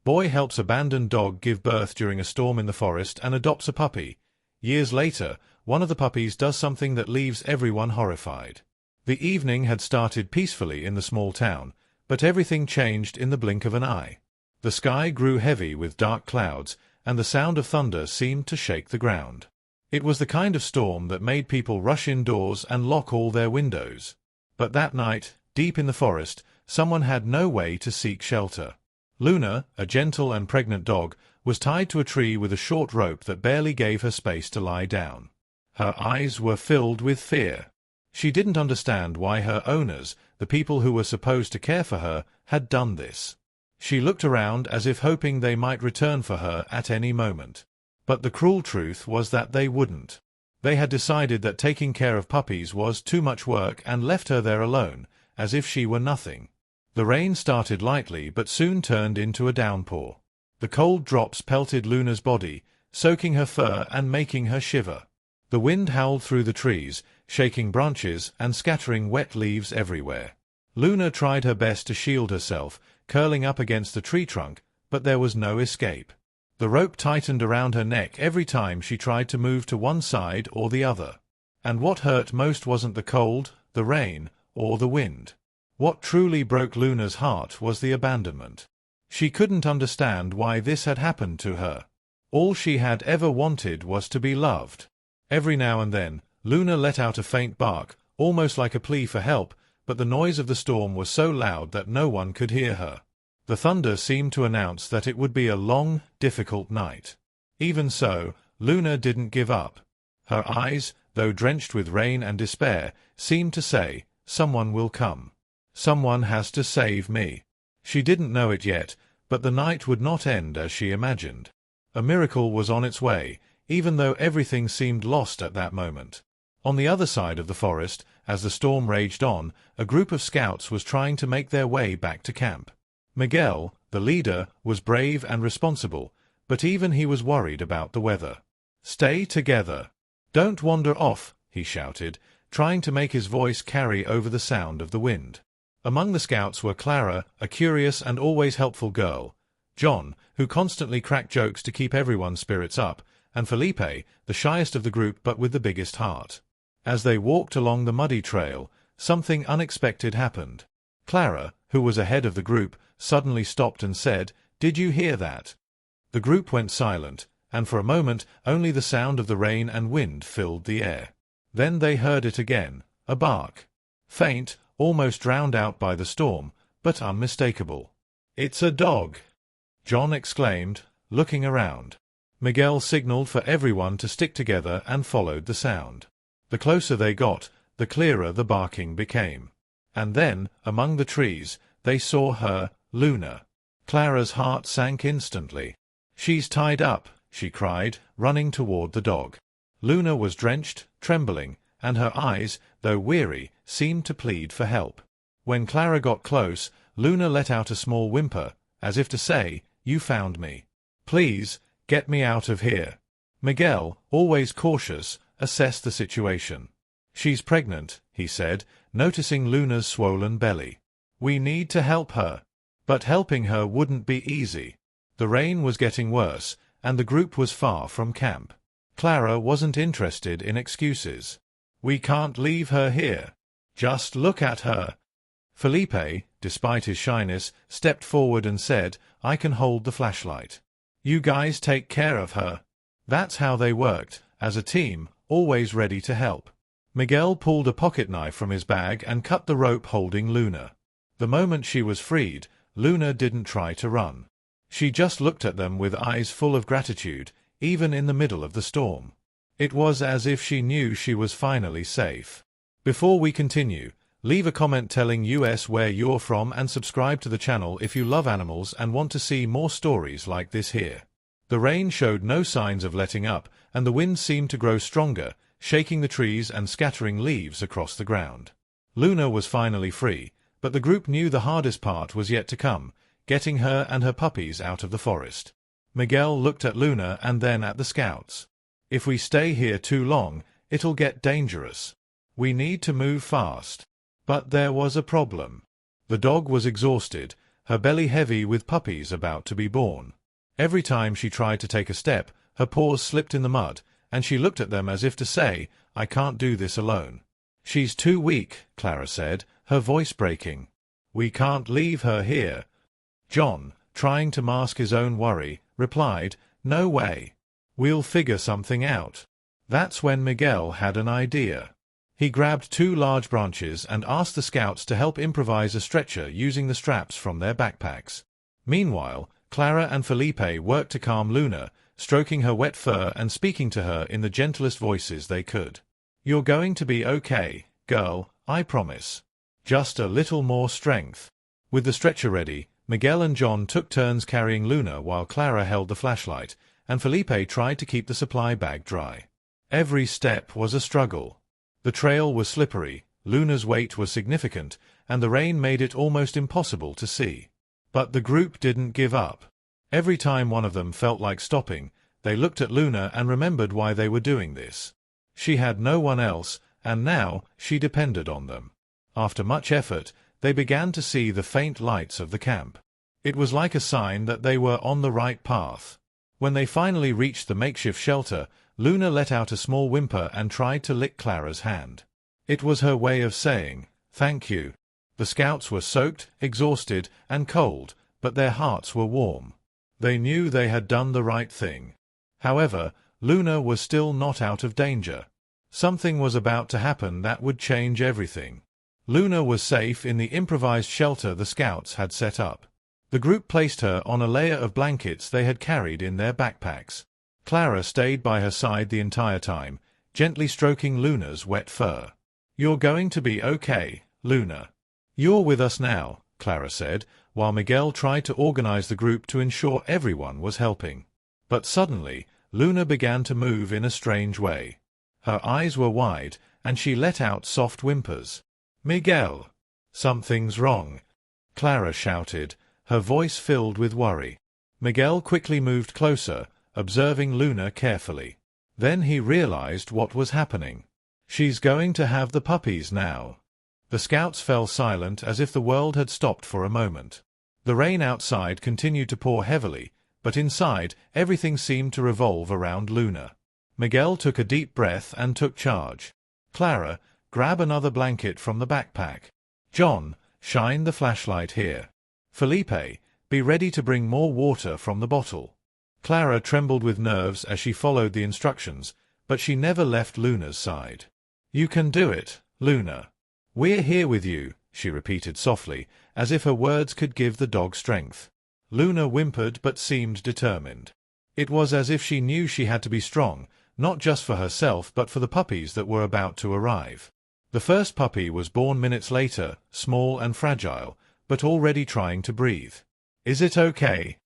Boy helps abandoned dog give birth during a storm in the forest and adopts a puppy. Years later, one of the puppies does something that leaves everyone horrified. The evening had started peacefully in the small town, but everything changed in the blink of an eye. The sky grew heavy with dark clouds, and the sound of thunder seemed to shake the ground. It was the kind of storm that made people rush indoors and lock all their windows. But that night, deep in the forest, someone had no way to seek shelter. Luna, a gentle and pregnant dog, was tied to a tree with a short rope that barely gave her space to lie down. Her eyes were filled with fear. She didn't understand why her owners, the people who were supposed to care for her, had done this. She looked around as if hoping they might return for her at any moment. But the cruel truth was that they wouldn't. They had decided that taking care of puppies was too much work and left her there alone, as if she were nothing. The rain started lightly but soon turned into a downpour. The cold drops pelted Luna's body, soaking her fur and making her shiver. The wind howled through the trees, shaking branches and scattering wet leaves everywhere. Luna tried her best to shield herself, curling up against the tree trunk, but there was no escape. The rope tightened around her neck every time she tried to move to one side or the other. And what hurt most wasn't the cold, the rain, or the wind. What truly broke Luna's heart was the abandonment. She couldn't understand why this had happened to her. All she had ever wanted was to be loved. Every now and then, Luna let out a faint bark, almost like a plea for help, but the noise of the storm was so loud that no one could hear her. The thunder seemed to announce that it would be a long, difficult night. Even so, Luna didn't give up. Her eyes, though drenched with rain and despair, seemed to say, "Someone will come. Someone has to save me." She didn't know it yet, but the night would not end as she imagined. A miracle was on its way, even though everything seemed lost at that moment. On the other side of the forest, as the storm raged on, a group of scouts was trying to make their way back to camp. Miguel, the leader, was brave and responsible, but even he was worried about the weather. "Stay together. Don't wander off," he shouted, trying to make his voice carry over the sound of the wind. Among the scouts were Clara, a curious and always helpful girl, John, who constantly cracked jokes to keep everyone's spirits up, and Felipe, the shyest of the group but with the biggest heart. As they walked along the muddy trail, something unexpected happened. Clara, who was ahead of the group, suddenly stopped and said, "Did you hear that?" The group went silent, and for a moment only the sound of the rain and wind filled the air. Then they heard it again, a bark. Faint, almost drowned out by the storm, but unmistakable. "It's a dog!" John exclaimed, looking around. Miguel signaled for everyone to stick together and followed the sound. The closer they got, the clearer the barking became. And then, among the trees, they saw her, Luna. Clara's heart sank instantly. "She's tied up," she cried, running toward the dog. Luna was drenched, trembling, and her eyes, though weary, seemed to plead for help. When Clara got close, Luna let out a small whimper, as if to say, "You found me. Please, get me out of here." Miguel, always cautious, assessed the situation. "She's pregnant," he said, noticing Luna's swollen belly. "We need to help her." But helping her wouldn't be easy. The rain was getting worse, and the group was far from camp. Clara wasn't interested in excuses. "We can't leave her here. Just look at her." Felipe, despite his shyness, stepped forward and said, "I can hold the flashlight. You guys take care of her." That's how they worked, as a team, always ready to help. Miguel pulled a pocket knife from his bag and cut the rope holding Luna. The moment she was freed, Luna didn't try to run. She just looked at them with eyes full of gratitude, even in the middle of the storm. It was as if she knew she was finally safe. Before we continue, leave a comment telling us where you're from and subscribe to the channel if you love animals and want to see more stories like this here. The rain showed no signs of letting up, and the wind seemed to grow stronger, shaking the trees and scattering leaves across the ground. Luna was finally free, but the group knew the hardest part was yet to come, getting her and her puppies out of the forest. Miguel looked at Luna and then at the scouts. "If we stay here too long, it'll get dangerous. We need to move fast." But there was a problem. The dog was exhausted, her belly heavy with puppies about to be born. Every time she tried to take a step, her paws slipped in the mud, and she looked at them as if to say, "I can't do this alone." "She's too weak," Clara said, her voice breaking. "We can't leave her here." John, trying to mask his own worry, replied, "No way. We'll figure something out." That's when Miguel had an idea. He grabbed 2 large branches and asked the scouts to help improvise a stretcher using the straps from their backpacks. Meanwhile, Clara and Felipe worked to calm Luna, stroking her wet fur and speaking to her in the gentlest voices they could. "You're going to be okay, girl, I promise. Just a little more strength." With the stretcher ready, Miguel and John took turns carrying Luna while Clara held the flashlight, and Felipe tried to keep the supply bag dry. Every step was a struggle. The trail was slippery, Luna's weight was significant, and the rain made it almost impossible to see. But the group didn't give up. Every time one of them felt like stopping, they looked at Luna and remembered why they were doing this. She had no one else, and now she depended on them. After much effort, they began to see the faint lights of the camp. It was like a sign that they were on the right path. When they finally reached the makeshift shelter, Luna let out a small whimper and tried to lick Clara's hand. It was her way of saying, "Thank you." The scouts were soaked, exhausted, and cold, but their hearts were warm. They knew they had done the right thing. However, Luna was still not out of danger. Something was about to happen that would change everything. Luna was safe in the improvised shelter the scouts had set up. The group placed her on a layer of blankets they had carried in their backpacks. Clara stayed by her side the entire time, gently stroking Luna's wet fur. "You're going to be okay, Luna. You're with us now," Clara said, while Miguel tried to organize the group to ensure everyone was helping. But suddenly, Luna began to move in a strange way. Her eyes were wide, and she let out soft whimpers. "Miguel! Something's wrong!" Clara shouted, her voice filled with worry. Miguel quickly moved closer, observing Luna carefully. Then he realized what was happening. "She's going to have the puppies now." The scouts fell silent as if the world had stopped for a moment. The rain outside continued to pour heavily, but inside everything seemed to revolve around Luna. Miguel took a deep breath and took charge. "Clara, grab another blanket from the backpack. John, shine the flashlight here. Felipe, be ready to bring more water from the bottle." Clara trembled with nerves as she followed the instructions, but she never left Luna's side. "You can do it, Luna. We're here with you," she repeated softly, as if her words could give the dog strength. Luna whimpered but seemed determined. It was as if she knew she had to be strong, not just for herself but for the puppies that were about to arrive. The first puppy was born minutes later, small and fragile, but already trying to breathe. "Is it okay?"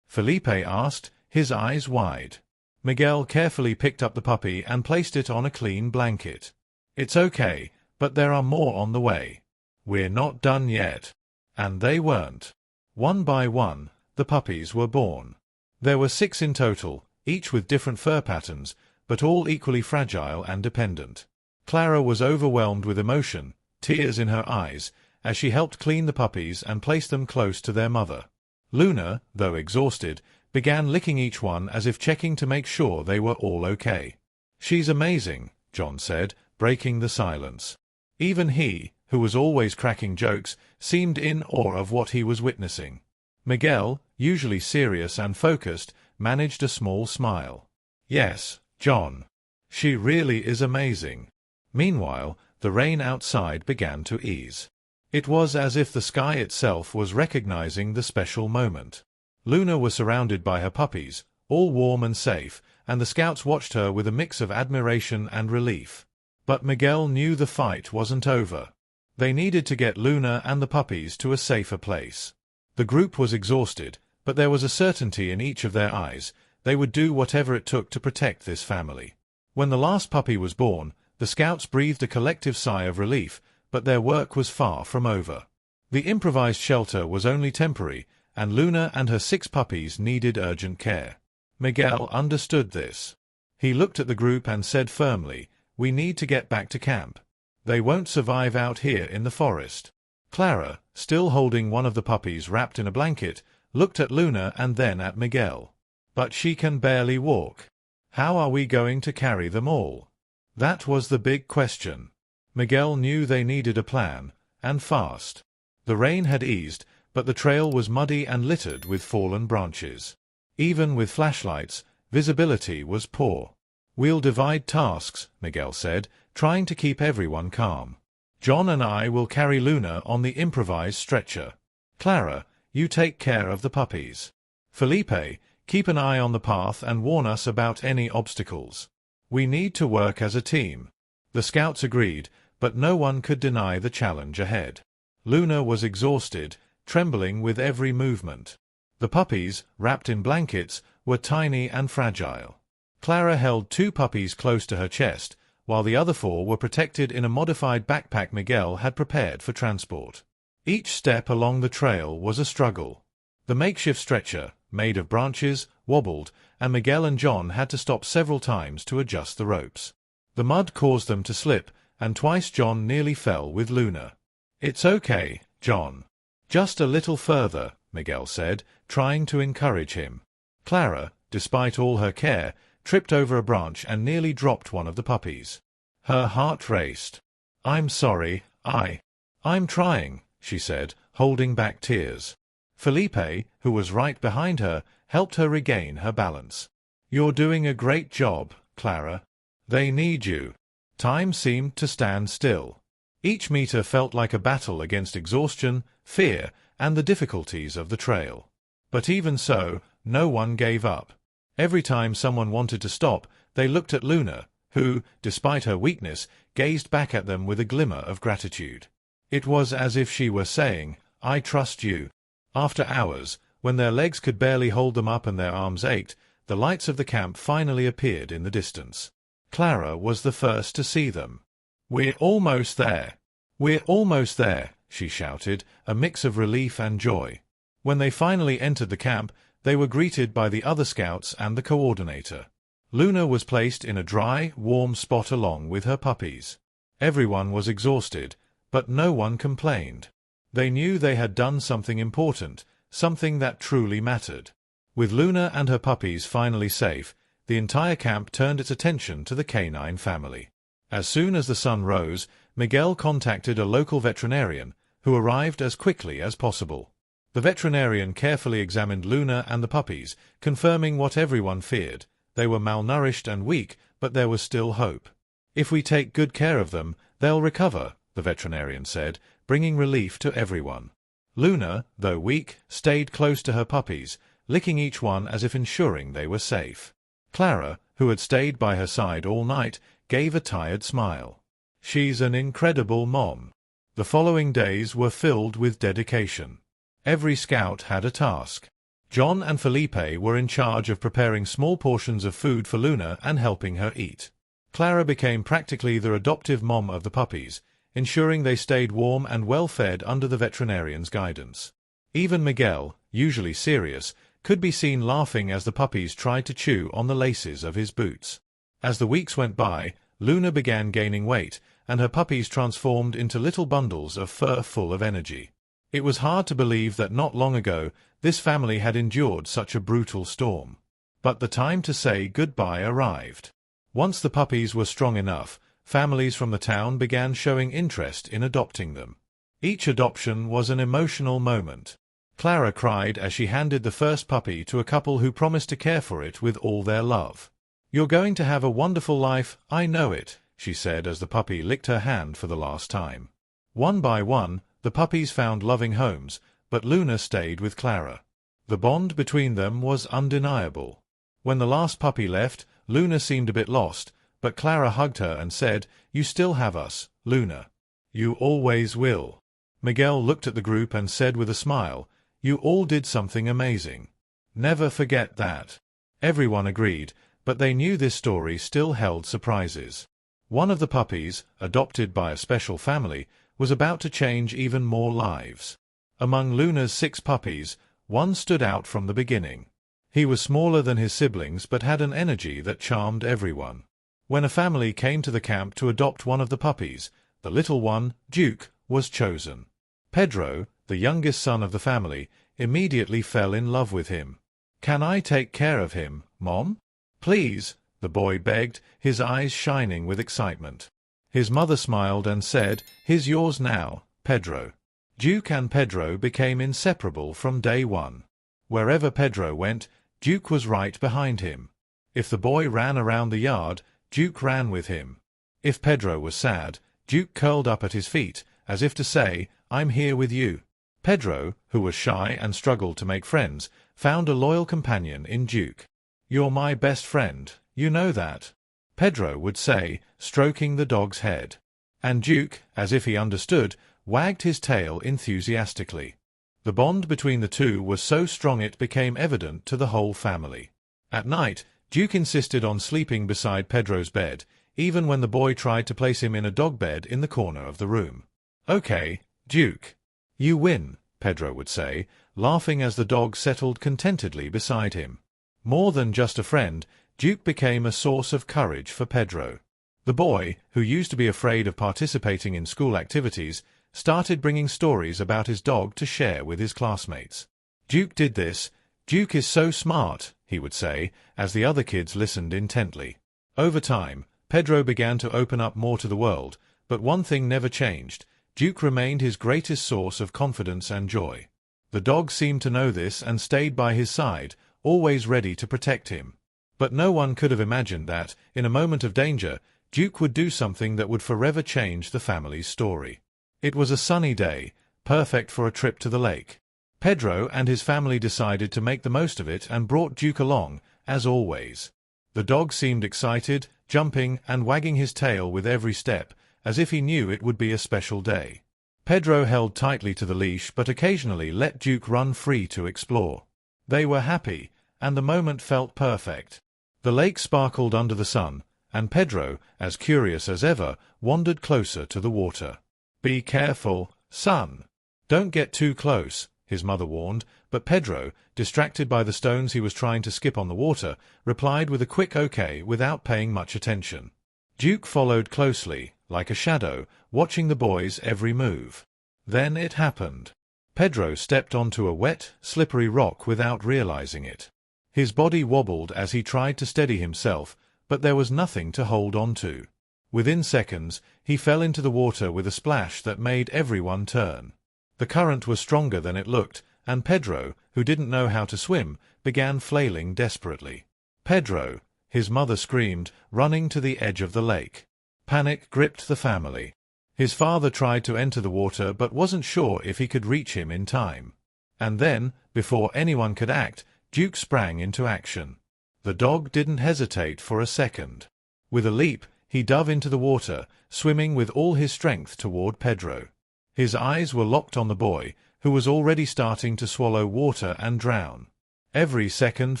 Felipe asked, his eyes wide. Miguel carefully picked up the puppy and placed it on a clean blanket. "It's okay, but there are more on the way. We're not done yet." And they weren't. One by one, the puppies were born. There were 6 in total, each with different fur patterns, but all equally fragile and dependent. Clara was overwhelmed with emotion, tears in her eyes, as she helped clean the puppies and place them close to their mother. Luna, though exhausted, began licking each one as if checking to make sure they were all okay. "She's amazing," John said, breaking the silence. Even he, who was always cracking jokes, seemed in awe of what he was witnessing. Miguel, usually serious and focused, managed a small smile. "Yes, John. She really is amazing." Meanwhile, the rain outside began to ease. It was as if the sky itself was recognizing the special moment. Luna was surrounded by her puppies, all warm and safe, and the scouts watched her with a mix of admiration and relief. But Miguel knew the fight wasn't over. They needed to get Luna and the puppies to a safer place. The group was exhausted, but there was a certainty in each of their eyes. They would do whatever it took to protect this family. When the last puppy was born, the scouts breathed a collective sigh of relief, but their work was far from over. The improvised shelter was only temporary, and Luna and her 6 puppies needed urgent care. Miguel understood this. He looked at the group and said firmly, "We need to get back to camp. They won't survive out here in the forest." Clara, still holding one of the puppies wrapped in a blanket, looked at Luna and then at Miguel. But she can barely walk. How are we going to carry them all? That was the big question. Miguel knew they needed a plan, and fast. The rain had eased, but the trail was muddy and littered with fallen branches. Even with flashlights, visibility was poor. We'll divide tasks, Miguel said, trying to keep everyone calm. John and I will carry Luna on the improvised stretcher. Clara, you take care of the puppies. Felipe, keep an eye on the path and warn us about any obstacles. We need to work as a team. The scouts agreed, but no one could deny the challenge ahead. Luna was exhausted, trembling with every movement. The puppies, wrapped in blankets, were tiny and fragile. Clara held 2 puppies close to her chest, while the other 4 were protected in a modified backpack Miguel had prepared for transport. Each step along the trail was a struggle. The makeshift stretcher, made of branches, wobbled, and Miguel and John had to stop several times to adjust the ropes. The mud caused them to slip, and twice John nearly fell with Luna. "It's okay, John. Just a little further," Miguel said, trying to encourage him. Clara, despite all her care, tripped over a branch and nearly dropped one of the puppies. Her heart raced. "I'm sorry, I'm trying," she said, holding back tears. Felipe, who was right behind her, helped her regain her balance. "You're doing a great job, Clara. They need you." Time seemed to stand still. Each meter felt like a battle against exhaustion, fear, and the difficulties of the trail. But even so, no one gave up. Every time someone wanted to stop, they looked at Luna, who, despite her weakness, gazed back at them with a glimmer of gratitude. It was as if she were saying, "I trust you." After hours, when their legs could barely hold them up and their arms ached, the lights of the camp finally appeared in the distance. Clara was the first to see them. "We're almost there. We're almost there," she shouted, a mix of relief and joy. When they finally entered the camp, they were greeted by the other scouts and the coordinator. Luna was placed in a dry, warm spot along with her puppies. Everyone was exhausted, but no one complained. They knew they had done something important, something that truly mattered. With Luna and her puppies finally safe, the entire camp turned its attention to the canine family. As soon as the sun rose, Miguel contacted a local veterinarian, who arrived as quickly as possible. The veterinarian carefully examined Luna and the puppies, confirming what everyone feared. They were malnourished and weak, but there was still hope. "If we take good care of them, they'll recover," the veterinarian said, bringing relief to everyone. Luna, though weak, stayed close to her puppies, licking each one as if ensuring they were safe. Clara, who had stayed by her side all night, gave a tired smile. "She's an incredible mom." The following days were filled with dedication. Every scout had a task. John and Felipe were in charge of preparing small portions of food for Luna and helping her eat. Clara became practically the adoptive mom of the puppies, ensuring they stayed warm and well-fed under the veterinarian's guidance. Even Miguel, usually serious, could be seen laughing as the puppies tried to chew on the laces of his boots. As the weeks went by, Luna began gaining weight, and her puppies transformed into little bundles of fur full of energy. It was hard to believe that not long ago this family had endured such a brutal storm. But the time to say goodbye arrived. Once the puppies were strong enough, families from the town began showing interest in adopting them. Each adoption was an emotional moment. Clara cried as she handed the first puppy to a couple who promised to care for it with all their love. "You're going to have a wonderful life, I know it," she said as the puppy licked her hand for the last time. One by one, the puppies found loving homes, but Luna stayed with Clara. The bond between them was undeniable. When the last puppy left, Luna seemed a bit lost, but Clara hugged her and said, "You still have us, Luna. You always will." Miguel looked at the group and said with a smile, "You all did something amazing. Never forget that." Everyone agreed, but they knew this story still held surprises. One of the puppies, adopted by a special family, was about to change even more lives. Among Luna's 6 puppies, one stood out from the beginning. He was smaller than his siblings but had an energy that charmed everyone. When a family came to the camp to adopt one of the puppies, the little one, Duke, was chosen. Pedro, the youngest son of the family, immediately fell in love with him. "Can I take care of him, Mom? Please," the boy begged, his eyes shining with excitement. His mother smiled and said, "He's yours now, Pedro." Duke and Pedro became inseparable from day one. Wherever Pedro went, Duke was right behind him. If the boy ran around the yard, Duke ran with him. If Pedro was sad, Duke curled up at his feet, as if to say, "I'm here with you." Pedro, who was shy and struggled to make friends, found a loyal companion in Duke. "You're my best friend, you know that," Pedro would say, stroking the dog's head. And Duke, as if he understood, wagged his tail enthusiastically. The bond between the two was so strong it became evident to the whole family. At night, Duke insisted on sleeping beside Pedro's bed, even when the boy tried to place him in a dog bed in the corner of the room. "Okay, Duke. You win," Pedro would say, laughing as the dog settled contentedly beside him. More than just a friend, Duke became a source of courage for Pedro. The boy, who used to be afraid of participating in school activities, started bringing stories about his dog to share with his classmates. "Duke did this. Duke is so smart," he would say, as the other kids listened intently. Over time, Pedro began to open up more to the world, but one thing never changed. Duke remained his greatest source of confidence and joy. The dog seemed to know this and stayed by his side, always ready to protect him. But no one could have imagined that, in a moment of danger, Duke would do something that would forever change the family's story. It was a sunny day, perfect for a trip to the lake. Pedro and his family decided to make the most of it and brought Duke along, as always. The dog seemed excited, jumping and wagging his tail with every step, as if he knew it would be a special day. Pedro held tightly to the leash but occasionally let Duke run free to explore. They were happy, and the moment felt perfect. The lake sparkled under the sun, and Pedro, as curious as ever, wandered closer to the water. "Be careful, son. Don't get too close," his mother warned, but Pedro, distracted by the stones he was trying to skip on the water, replied with a quick okay without paying much attention. Duke followed closely, like a shadow, watching the boy's every move. Then it happened. Pedro stepped onto a wet, slippery rock without realizing it. His body wobbled as he tried to steady himself, but there was nothing to hold on to. Within seconds, he fell into the water with a splash that made everyone turn. The current was stronger than it looked, and Pedro, who didn't know how to swim, began flailing desperately. "Pedro!" his mother screamed, running to the edge of the lake. Panic gripped the family. His father tried to enter the water but wasn't sure if he could reach him in time. And then, before anyone could act, Duke sprang into action. The dog didn't hesitate for a second. With a leap, he dove into the water, swimming with all his strength toward Pedro. His eyes were locked on the boy, who was already starting to swallow water and drown. Every second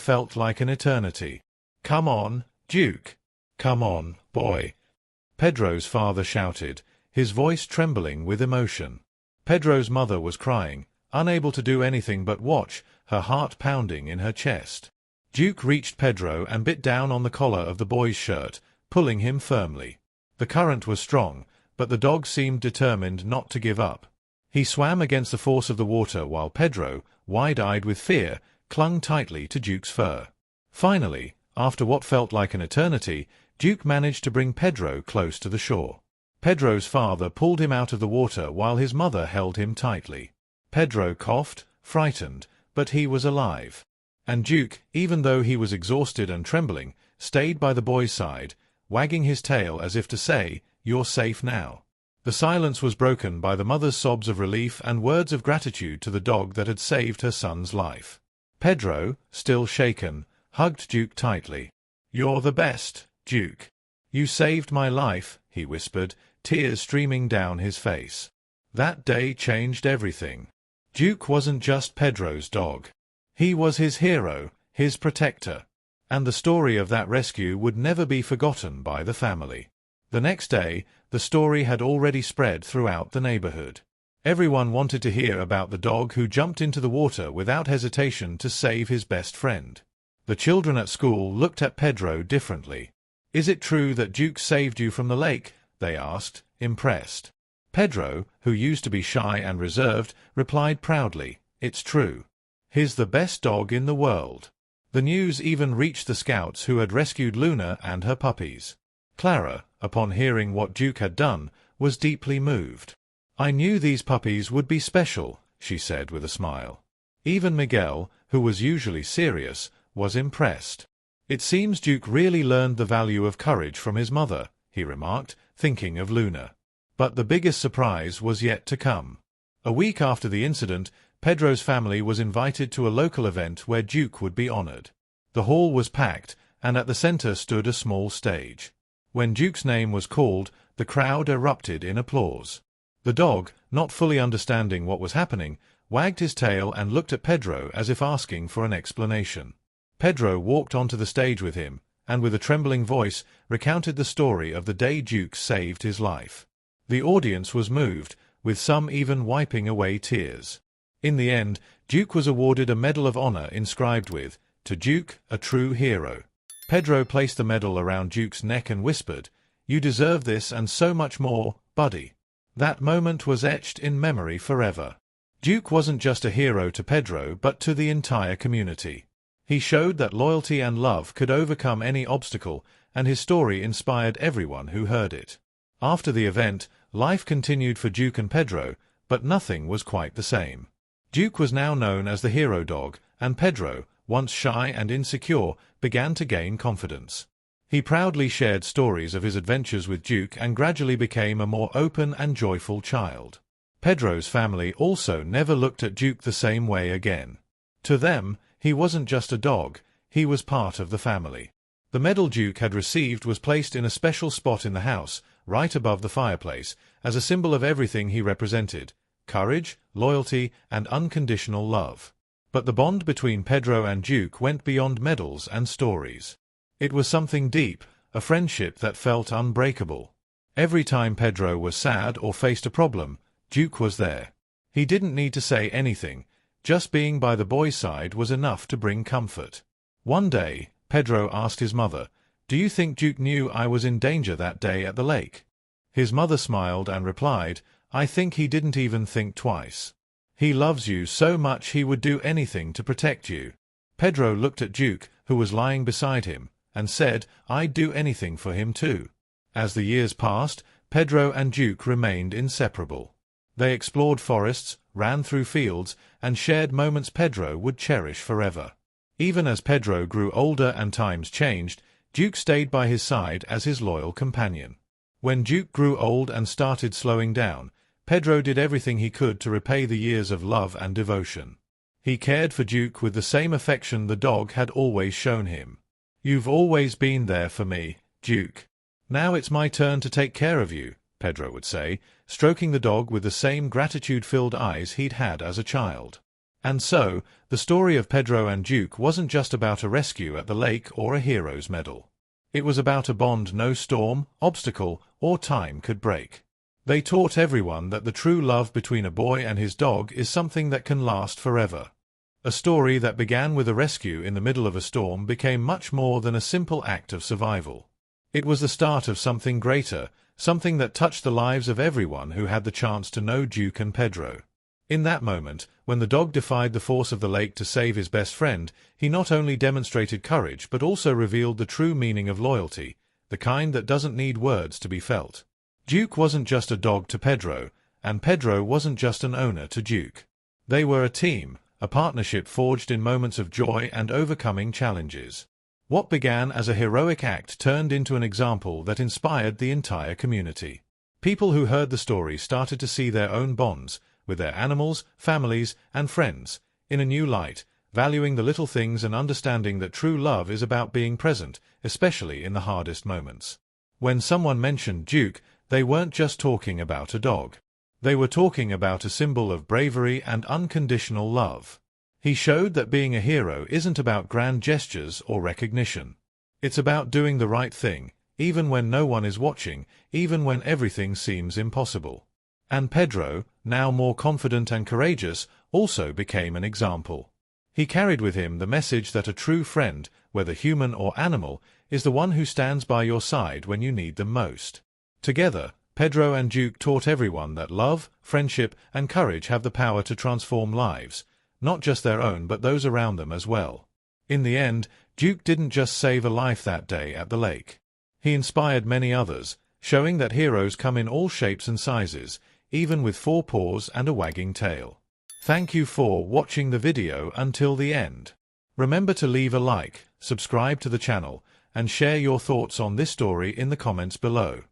felt like an eternity. "Come on, Duke! Come on, boy!" Pedro's father shouted, his voice trembling with emotion. Pedro's mother was crying, unable to do anything but watch, her heart pounding in her chest. Duke reached Pedro and bit down on the collar of the boy's shirt, pulling him firmly. The current was strong, but the dog seemed determined not to give up. He swam against the force of the water while Pedro, wide-eyed with fear, clung tightly to Duke's fur. Finally, after what felt like an eternity, Duke managed to bring Pedro close to the shore. Pedro's father pulled him out of the water while his mother held him tightly. Pedro coughed, frightened, but he was alive. And Duke, even though he was exhausted and trembling, stayed by the boy's side, wagging his tail as if to say, "You're safe now." The silence was broken by the mother's sobs of relief and words of gratitude to the dog that had saved her son's life. Pedro, still shaken, hugged Duke tightly. "You're the best, Duke. You saved my life," he whispered, tears streaming down his face. That day changed everything. Duke wasn't just Pedro's dog. He was his hero, his protector. And the story of that rescue would never be forgotten by the family. The next day, the story had already spread throughout the neighborhood. Everyone wanted to hear about the dog who jumped into the water without hesitation to save his best friend. The children at school looked at Pedro differently. "Is it true that Duke saved you from the lake?" they asked, impressed. Pedro, who used to be shy and reserved, replied proudly, "It's true. He's the best dog in the world." The news even reached the scouts who had rescued Luna and her puppies. Clara, upon hearing what Duke had done, was deeply moved. "I knew these puppies would be special," she said with a smile. Even Miguel, who was usually serious, was impressed. "It seems Duke really learned the value of courage from his mother," he remarked, thinking of Luna. But the biggest surprise was yet to come. A week after the incident, Pedro's family was invited to a local event where Duke would be honored. The hall was packed, and at the center stood a small stage. When Duke's name was called, the crowd erupted in applause. The dog, not fully understanding what was happening, wagged his tail and looked at Pedro as if asking for an explanation. Pedro walked onto the stage with him, and with a trembling voice recounted the story of the day Duke saved his life. The audience was moved, with some even wiping away tears. In the end, Duke was awarded a Medal of Honor inscribed with, "To Duke, a true hero." Pedro placed the medal around Duke's neck and whispered, "You deserve this and so much more, buddy." That moment was etched in memory forever. Duke wasn't just a hero to Pedro but to the entire community. He showed that loyalty and love could overcome any obstacle, and his story inspired everyone who heard it. After the event, life continued for Duke and Pedro, but nothing was quite the same. Duke was now known as the hero dog, and Pedro, once shy and insecure, began to gain confidence. He proudly shared stories of his adventures with Duke and gradually became a more open and joyful child. Pedro's family also never looked at Duke the same way again. To them, he wasn't just a dog, he was part of the family. The medal Duke had received was placed in a special spot in the house, right above the fireplace, as a symbol of everything he represented: courage, loyalty, and unconditional love. But the bond between Pedro and Duke went beyond medals and stories. It was something deep, a friendship that felt unbreakable. Every time Pedro was sad or faced a problem, Duke was there. He didn't need to say anything, just being by the boy's side was enough to bring comfort. One day, Pedro asked his mother, "Do you think Duke knew I was in danger that day at the lake?" His mother smiled and replied, "I think he didn't even think twice. He loves you so much he would do anything to protect you." Pedro looked at Duke, who was lying beside him, and said, "I'd do anything for him too." As the years passed, Pedro and Duke remained inseparable. They explored forests, ran through fields, and shared moments Pedro would cherish forever. Even as Pedro grew older and times changed, Duke stayed by his side as his loyal companion. When Duke grew old and started slowing down, Pedro did everything he could to repay the years of love and devotion. He cared for Duke with the same affection the dog had always shown him. "You've always been there for me, Duke. Now it's my turn to take care of you," Pedro would say, stroking the dog with the same gratitude-filled eyes he'd had as a child. And so, the story of Pedro and Duke wasn't just about a rescue at the lake or a hero's medal. It was about a bond no storm, obstacle, or time could break. They taught everyone that the true love between a boy and his dog is something that can last forever. A story that began with a rescue in the middle of a storm became much more than a simple act of survival. It was the start of something greater, something that touched the lives of everyone who had the chance to know Duke and Pedro. In that moment, when the dog defied the force of the lake to save his best friend, he not only demonstrated courage but also revealed the true meaning of loyalty, the kind that doesn't need words to be felt. Duke wasn't just a dog to Pedro, and Pedro wasn't just an owner to Duke. They were a team, a partnership forged in moments of joy and overcoming challenges. What began as a heroic act turned into an example that inspired the entire community. People who heard the story started to see their own bonds, with their animals, families, and friends, in a new light, valuing the little things and understanding that true love is about being present, especially in the hardest moments. When someone mentioned Duke, they weren't just talking about a dog. They were talking about a symbol of bravery and unconditional love. He showed that being a hero isn't about grand gestures or recognition. It's about doing the right thing, even when no one is watching, even when everything seems impossible. And Pedro, now more confident and courageous, also became an example. He carried with him the message that a true friend, whether human or animal, is the one who stands by your side when you need them most. Together, Pedro and Duke taught everyone that love, friendship, and courage have the power to transform lives, not just their own but those around them as well. In the end, Duke didn't just save a life that day at the lake. He inspired many others, showing that heroes come in all shapes and sizes, even with 4 paws and a wagging tail. Thank you for watching the video until the end. Remember to leave a like, subscribe to the channel, and share your thoughts on this story in the comments below.